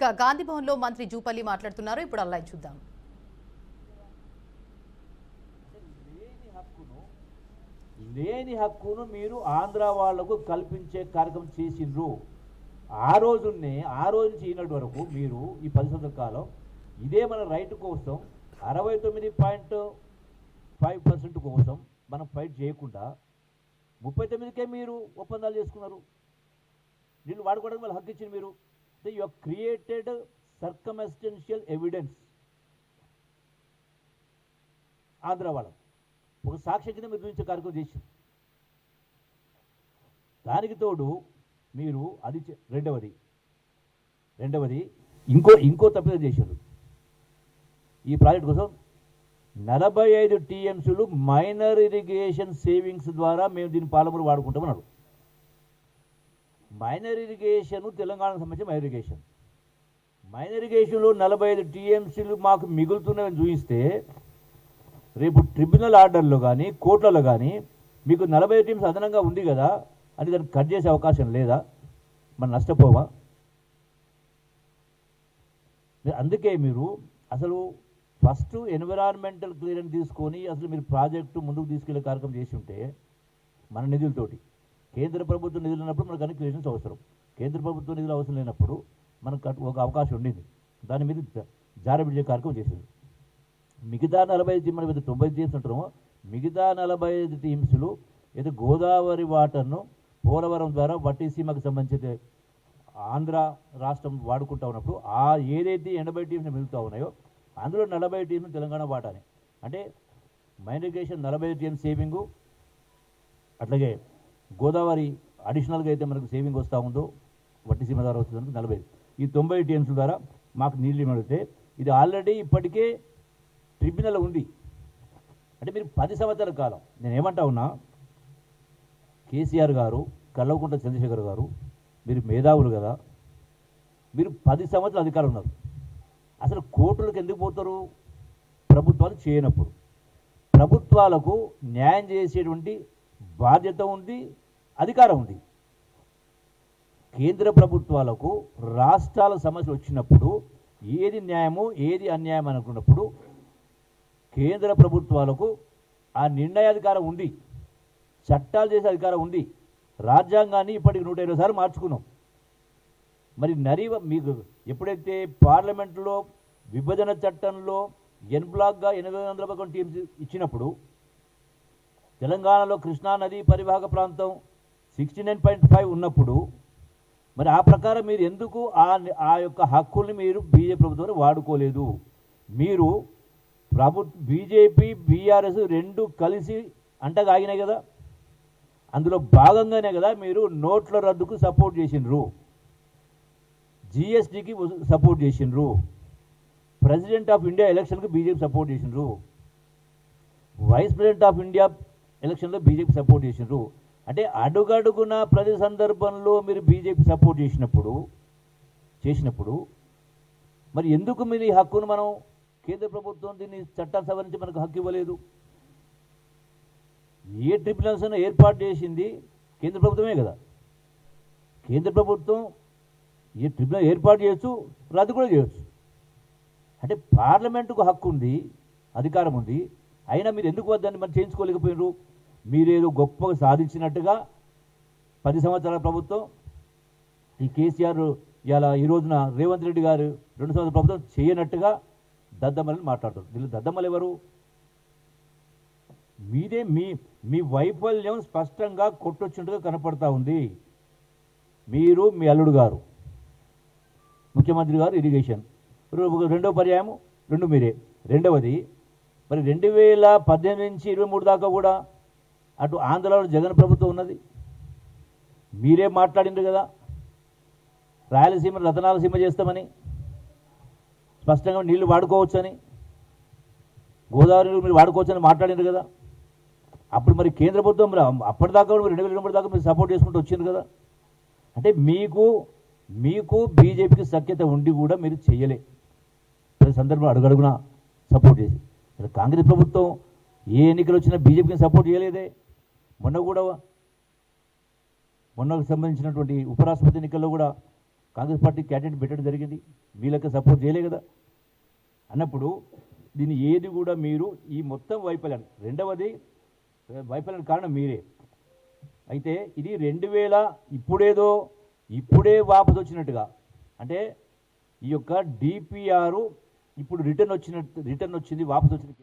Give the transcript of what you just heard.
ఇక గాంధీ భవన్లో మంత్రి జూపల్లి మాట్లాడుతున్నారు. ఇప్పుడు అలా చూద్దాం. లేని హక్కును మీరు ఆంధ్ర వాళ్లకు కల్పించే కార్యక్రమం చేసిండ్రు. ఆ రోజు నుంచి ఈనాటి వరకు మీరు ఈ 10 సంవత్సరాల కాలం ఇదే మన రైట్ కోసం 69.5% కోసం మనం ఫైట్ చేయకుండా 39కే మీరు ఒప్పందాలు చేసుకున్నారు. నీళ్ళు వాడుకోవడానికి వాళ్ళు హక్కు ఇచ్చింది మీరు. You have created circumstantial evidence Andhra వాళ్ళకు ఒక సాక్ష్యం కింద మీరు చూపించే కార్యక్రమం చేసింది. దానికి తోడు మీరు అది రెండవది ఇంకో తప్పిదం చేశారు. ఈ ప్రాజెక్ట్ కోసం 45 టీఎంసీలు మైనర్ ఇరిగేషన్ సేవింగ్స్ ద్వారా మేము దీన్ని పాలమూరు వాడుకుంటామన్నాడు. మైనర్ ఇరిగేషన్ తెలంగాణకు సంబంధించిన మైనర్ ఇరిగేషన్లో 45 టీఎంసీలు మాకు మిగులుతున్నాయని చూపిస్తే రేపు ట్రిబ్యునల్ ఆర్డర్లో కానీ కోర్టులలో కానీ మీకు 40 టీమ్స్ అదనంగా ఉంది కదా అని దాన్ని కట్ చేసే అవకాశం లేదా? మనం నష్టపోవా? అందుకే మీరు అసలు ఫస్ట్ ఎన్విరాన్మెంటల్ క్లియరెన్స్ తీసుకొని అసలు మీరు ప్రాజెక్టు ముందుకు తీసుకెళ్లే కార్యక్రమం చేసి ఉంటే మన నిధులతోటి, కేంద్ర ప్రభుత్వ నిధులు ఉన్నప్పుడు మనకు అన్ని క్లియరెన్స్ అవసరం. కేంద్ర ప్రభుత్వ నిధులు అవసరం లేనప్పుడు మనకు ఒక అవకాశం ఉండింది. దాని మీద జారబిడ్చే కార్యక్రమం చేసేది. మిగతా 45 టీంలు మీద 90 టీమ్స్ ఉంటామో మిగతా 45 టీమ్స్లు ఏదో గోదావరి వాటర్ను పోలవరం ద్వారా వట్టిసీమకు సంబంధించిన ఆంధ్ర రాష్ట్రం వాడుకుంటా ఉన్నప్పుడు ఆ ఏదైతే 80 టీమ్స్ మిగులుతూ ఉన్నాయో అందులో 40 టీమ్స్ తెలంగాణ వాటానే. అంటే మైనర్ ఇరిగేషన్ 40 టీఎం సేవింగు, అట్లాగే గోదావరి అడిషనల్గా అయితే మనకు సేవింగ్ వస్తూ ఉందో వట్టిసీమ ద్వారా వస్తుంది 40. ఈ 90 టీఎంస్ ద్వారా మాకు నీళ్ళు మిగిలితే ఇది ఆల్రెడీ ఇప్పటికే ట్రిబ్యునల్ ఉంది. అంటే మీరు 10 సంవత్సరాల కాలం నేను ఏమంటా ఉన్నా, కేసీఆర్ గారు, కల్వకుంట్ల చంద్రశేఖర్ గారు మీరు మేధావులు కదా, మీరు 10 సంవత్సరాలు అధికారం ఉన్నారు. అసలు కోర్టులకు ఎందుకు పోతారు? ప్రభుత్వాలు చేయనప్పుడు. ప్రభుత్వాలకు న్యాయం చేసేటువంటి బాధ్యత ఉంది, అధికారం ఉంది. కేంద్ర ప్రభుత్వాలకు రాష్ట్రాల సమస్యలు వచ్చినప్పుడు ఏది న్యాయము ఏది అన్యాయం అనుకున్నప్పుడు కేంద్ర ప్రభుత్వాలకు ఆ నిర్ణయాధికారం ఉంది, చట్టాలు చేసే అధికారం ఉంది. రాజ్యాంగాన్ని ఇప్పటికి 120 సార్లు మార్చుకున్నాం. మరి మీకు ఎప్పుడైతే పార్లమెంటులో విభజన చట్టంలో ఎన్ బ్లాక్గా 811 టీమ్స్ ఇచ్చినప్పుడు తెలంగాణలో కృష్ణా నది పరివాహక ప్రాంతం 69.5 ఉన్నప్పుడు మరి ఆ ప్రకారం మీరు ఎందుకు ఆ యొక్క హక్కుల్ని మీరు బీజేపీ ప్రభుత్వాన్ని వాడుకోలేదు? మీరు బీజేపీ బీఆర్ఎస్ రెండు కలిసి అంటగా ఆగినాయి కదా, అందులో భాగంగానే కదా మీరు నోట్ల రద్దుకు సపోర్ట్ చేసిండ్రు, జిఎస్టీకి సపోర్ట్ చేసిండ్రు, ప్రెసిడెంట్ ఆఫ్ ఇండియా ఎలక్షన్కి బీజేపీ సపోర్ట్ చేసిండ్రు, వైస్ ప్రెసిడెంట్ ఆఫ్ ఇండియా ఎలక్షన్లో బీజేపీ సపోర్ట్ చేసిండ్రు. అంటే అడుగడుగున ప్రతి సందర్భంలో మీరు బీజేపీ సపోర్ట్ చేసినప్పుడు మరి ఎందుకు మీరు ఈ హక్కును మనం కేంద్ర ప్రభుత్వం దీన్ని చట్టాన్ని సవరించి మనకు హక్కు ఇవ్వలేదు? ఏ ట్రిబ్యునల్స్ ఏర్పాటు చేసింది కేంద్ర ప్రభుత్వమే కదా. కేంద్ర ప్రభుత్వం ఏ ట్రిబ్యునల్ ఏర్పాటు చేయొచ్చు, రద్దు కూడా చేయొచ్చు. అంటే పార్లమెంటుకు హక్కు ఉంది, అధికారం ఉంది. అయినా మీరు ఎందుకు వద్దని మరి చేయించుకోలేకపోయినారు? మీరేదో గొప్పగా సాధించినట్టుగా 10 సంవత్సరాల ప్రభుత్వం ఈ కేసీఆర్ ఈ రోజున రేవంత్ రెడ్డి గారు 2 సంవత్సరాల ప్రభుత్వం చేయనట్టుగా దద్దమ్మలని మాట్లాడుతారు. వీళ్ళు దద్దమ్మలు ఎవరు? మీదే మీ వైఫల్యం స్పష్టంగా కొట్టొచ్చినట్టుగా కనపడతా ఉంది. మీరు, మీ అల్లుడు గారు, ముఖ్యమంత్రి గారు ఇరిగేషన్, రెండో పర్యాయం 2 మీరే. రెండవది మరి 2018 నుంచి 23 దాకా కూడా అటు ఆంధ్రలో జగన్ ప్రభుత్వం ఉన్నది. మీరే మాట్లాడిండ్రు కదా రాయలసీమ రతనాలసీమ చేస్తామని, స్పష్టంగా నీళ్లు వాడుకోవచ్చని, గోదావరి నీళ్ళు మీరు వాడుకోవచ్చని మాట్లాడిండ్రు కదా. అప్పుడు మరి కేంద్ర ప్రభుత్వం అప్పటిదాకా కూడా 2023 దాకా మీరు సపోర్ట్ చేసుకుంటూ వచ్చింది కదా. అంటే మీకు బీజేపీకి సఖ్యత ఉండి కూడా మీరు చేయలే. ప్రతి సందర్భంలో అడుగడుగున సపోర్ట్ చేసి కాంగ్రెస్ ప్రభుత్వం ఏ ఎన్నికలు వచ్చినా బీజేపీకి సపోర్ట్ చేయలేదే. మొన్నకు సంబంధించినటువంటి ఉపరాష్ట్రపతి ఎన్నికల్లో కూడా కాంగ్రెస్ పార్టీ క్యాండిడేట్ పెట్టడం జరిగింది, వీళ్ళకి సపోర్ట్ చేయలే కదా. అన్నప్పుడు దీన్ని ఏది కూడా మీరు ఈ మొత్తం వైఫల్యం, రెండవది వైఫల్యం కారణం మీరే. అయితే ఇది 2000 ఇప్పుడే వాపసు వచ్చినట్టుగా, అంటే ఈ యొక్క డిపిఆర్ ఇప్పుడు రిటర్న్ వచ్చింది, వాపసు వచ్చింది.